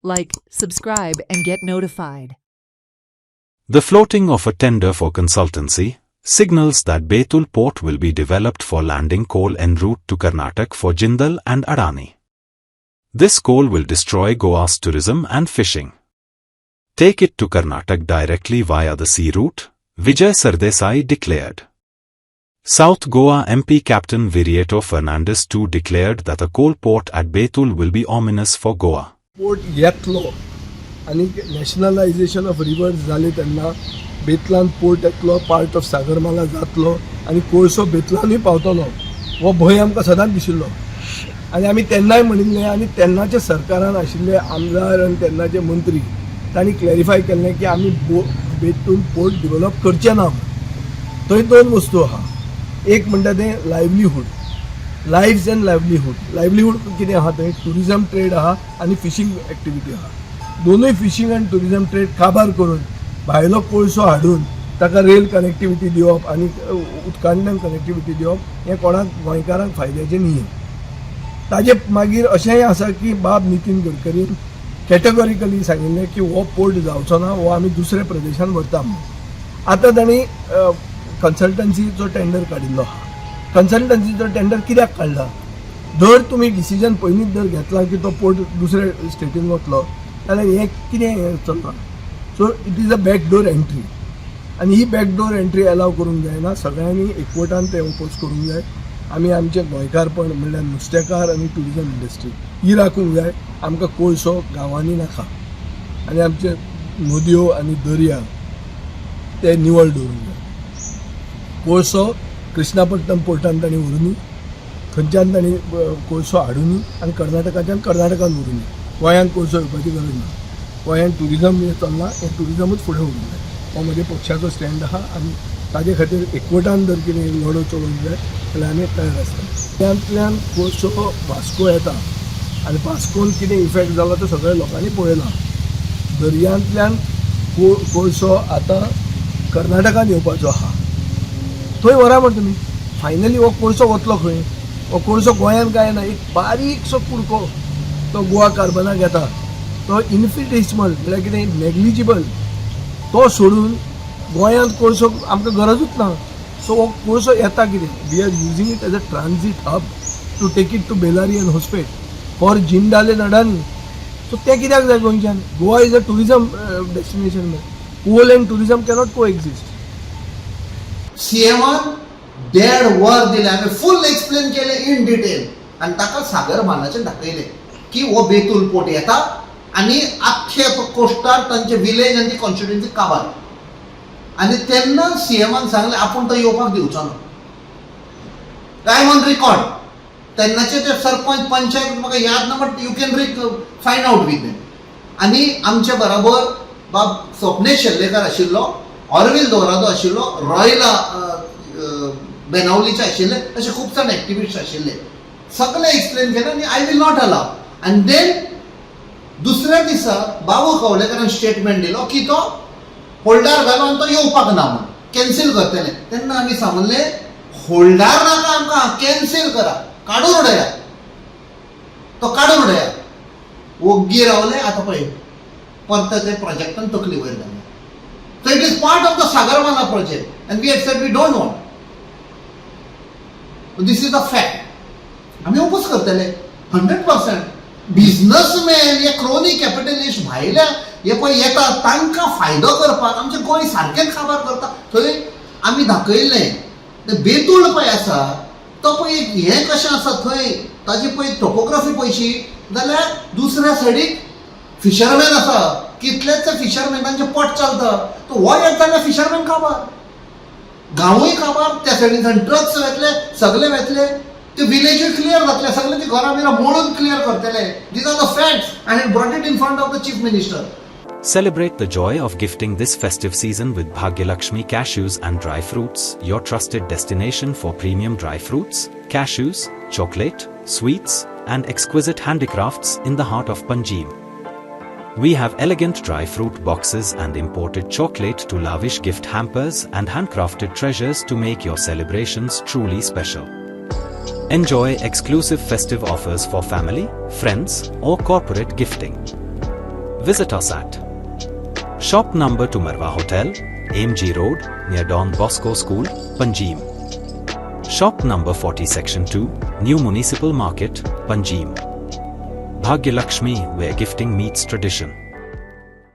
Like, subscribe, and get notified. The floating of a tender for consultancy signals that Betul port will be developed for landing coal en route to Karnataka for Jindal and Adani. This coal will destroy Goa's tourism and fishing. Take it to Karnataka directly via the sea route, Vijay Sardesai declared. South Goa MP Captain Viriato Fernandes too declared that a coal port at Betul will be ominous for Goa. Port येतलो आणि nationalisation of reverse जाले तेन्ना बेतलान port येतलो, part of Sagarmala जातलो आणि कोळसो बेतलानूय पावतलो हो भंय आमकां सदांच दिशिल्लो. आनी आमी तेन्नाय म्हणिल्लें आनी तेन्नाच्या सरकारान आशिल्ले आमदार आनी तेन्नाचे मंत्री तांणी क्लॅरिफाय केल्लें की आमी बेतूल पोर्ट डिवेलप करचे ना. थंय दोन वस्तू आहा. एक म्हणटा तें लायव्हलीहूड, लायव्स एंड लायव्हलीहूड. लायव्हलीहूड कितें आहा थंय टुरिजम ट्रेड आहा आनी फिशींग एक्टिविटी आहा. दोनूय फिशींग आनी टुरिजम ट्रेड काबार करून भायलो कोळसो हाडून ताका रेल कनेक्टिविटी दिवप आनी उदकांतल्यान कनेक्टिविटी दिवप हें कोणाक गोंयकारांक फायद्याचें न्ही. ताजे मागीर अशेंय आसा की बाब नितीन गडकरीन कॅटेगॉरिकली सांगिल्लें की हो पोर्ट जावचो ना, हो आमी दुसऱ्या प्रदेशांत व्हरता म्हणून. आतां तांणी कन्सल्टन्सीचो टेंडर काडिल्लो आहा. कन्सल्टन्सीचो टेंडर कित्याक काडला? जर तुमी डिसिजन पयलींच जर घेतला की तो पोर्ट दुसऱ्या स्टेटीन वतलो जाल्यार हें कितें चलना. So it is a backdoor entry आनी ही बॅकडोर एंट्री अलाव करूंक जायना. सगळ्यांनी एकवटान तें ओपोज करूंक जाय. आमी आमचें गोंयकारपण म्हणल्यार नुस्तेकार आनी ट्युरिजम इंडस्ट्री ही राखूंक जाय. आमकां कोळसो गांवांनी नाका आनी आमचे नदयो आनी दर्या ते निवळ दवरूंक जाय. कोळसो कृष्णापट्टणम पोर्टान तांणी व्हरूनी, थंयच्यान तांणी कोळसो हाडूनी आनी कर्नाटकाच्यान कर्नाटकान व्हरूनी. गोंयांत कोळसो येवपाची गरज ना. गोंयांत ट्युरिजम जें चल्लां हें ट्युरिजमूच फुडें व्हरूंक जाय. हो म्हज्या पक्षाचो स्टँड आहा आनी ताजे खातीर एकवटान जर कितें लढो चलोवंक जाय जाल्यार आमी तयार आसता. त्यांतल्यान कोळसो वास्को येता आनी वास्कोन कितें इफेक्ट जाला तो सगळ्या लोकांनी पळयला. दर्यांतल्यान कोळसो आतां कर्नाटकान येवपाचो आहा. थंय व्हरा म्हणटा तुमी. फायनली हो कोळसो वतलो खंय? हो कोळसो गोंयांत काय ना. एक बारीकसो कुडको तो गोवा कार्बनाक येता, तो इन्फिनिटेसिमल म्हळ्यार कितें नेग्लिजिबल, तो सोडून गोंयांत कोळसो आमकां गरजूच ना. सो हो कोळसो येता कितें? We are using it as a transit hub to take it to Bellary and Hospet for Jindal and Adani. So तें कित्याक जाय गोंयच्यान? Goa is a tourism destination. Coal and tourism cannot coexist. सीएमान 1.5 वर दिले, आम्ही फुल एक्सप्लेन केले इन डिटेल आणि ताका सागर मानाचे दाखयले की हो बेतूल पोर्ट येता आणि अख्खे कोस्टार तांचे विलेज आणि कॉन्स्टिट्युएन्सी काबार. आणि तेन्ना सीएमान सांगले आपण तो येवपाक दिवचो ना. I on record. तेन्नाचे ते सरपंच पंचायत म्हाका याद ना, but you can find out with them. आणि आमचे बरोबर बाब स्वप्नेश शेल्लेकर आशिल्लो, ऑरविल दोरादो आशिल्लो, रॉयला बेनावलीचे आशिल्ले, असे खूप सारे एक्टिविस्ट आशिल्ले. सगळे एक्सप्लेन केले आणि आय विल नॉट अलाव. आनी देन दुसऱ्या दिसा बाबू कवलेकरान स्टेटमेंट दिलो की तो होल्डार घालून तो येवपाक ना म्हणून कॅन्सील करतले. तेन्ना आमी सांगले होल्डार नाका, आमकां कॅन्सील करा, काडून उडया, तो काडून उडया. ओग्गी रावले. आतां पळय परत ते प्रोजेक्टान तकली वयर घालले. So it is part of the Sagarmala project and we have said we don't want. So this is the fact. आम्ही ओपोज करतले 100%. बिझनेसमॅन हे क्रोनी कॅपिटलिस्ट भायल्या हे पळय येता तांकां फायदो करपाक आमचे गोंय सारकें काबार करता. थंय आमी दाखयल्लें बेतूल पळय आसा तो पळय हें कशें आसा थंय ताजी पळय टोपोग्राफी पळयशी जाल्यार दुसऱ्या सायडीक फिशरमॅन आसा. कितलेच फिशरमॅनांचे पोट चलता. तो हो येत जाल्यार फिशरमॅन काबार, गांवूय काबार. त्या सायडीन ट्रक्स वेतले, सगळे वेतले, ते विलेजूय क्लियर जातले, सगळे ती घरां बिरां मोडून क्लियर करतले. These are the facts I had brought it in front of the chief minister. Celebrate the joy of gifting this festive season with Bhagyalakshmi Cashews and Dry Fruits, your trusted destination for premium dry fruits, cashews, chocolate, sweets, and exquisite handicrafts in the heart of Panjim. We have elegant dry fruit boxes and imported chocolate to lavish gift hampers and handcrafted treasures to make your celebrations truly special. Enjoy exclusive festive offers for family, friends, or corporate gifting. Visit us at Shop number to Marwa Hotel, AMG Road, near Don Bosco School, Panjim. Shop number 40 Section 2, New Municipal Market, Panjim. Bhagya Lakshmi, where gifting meets tradition.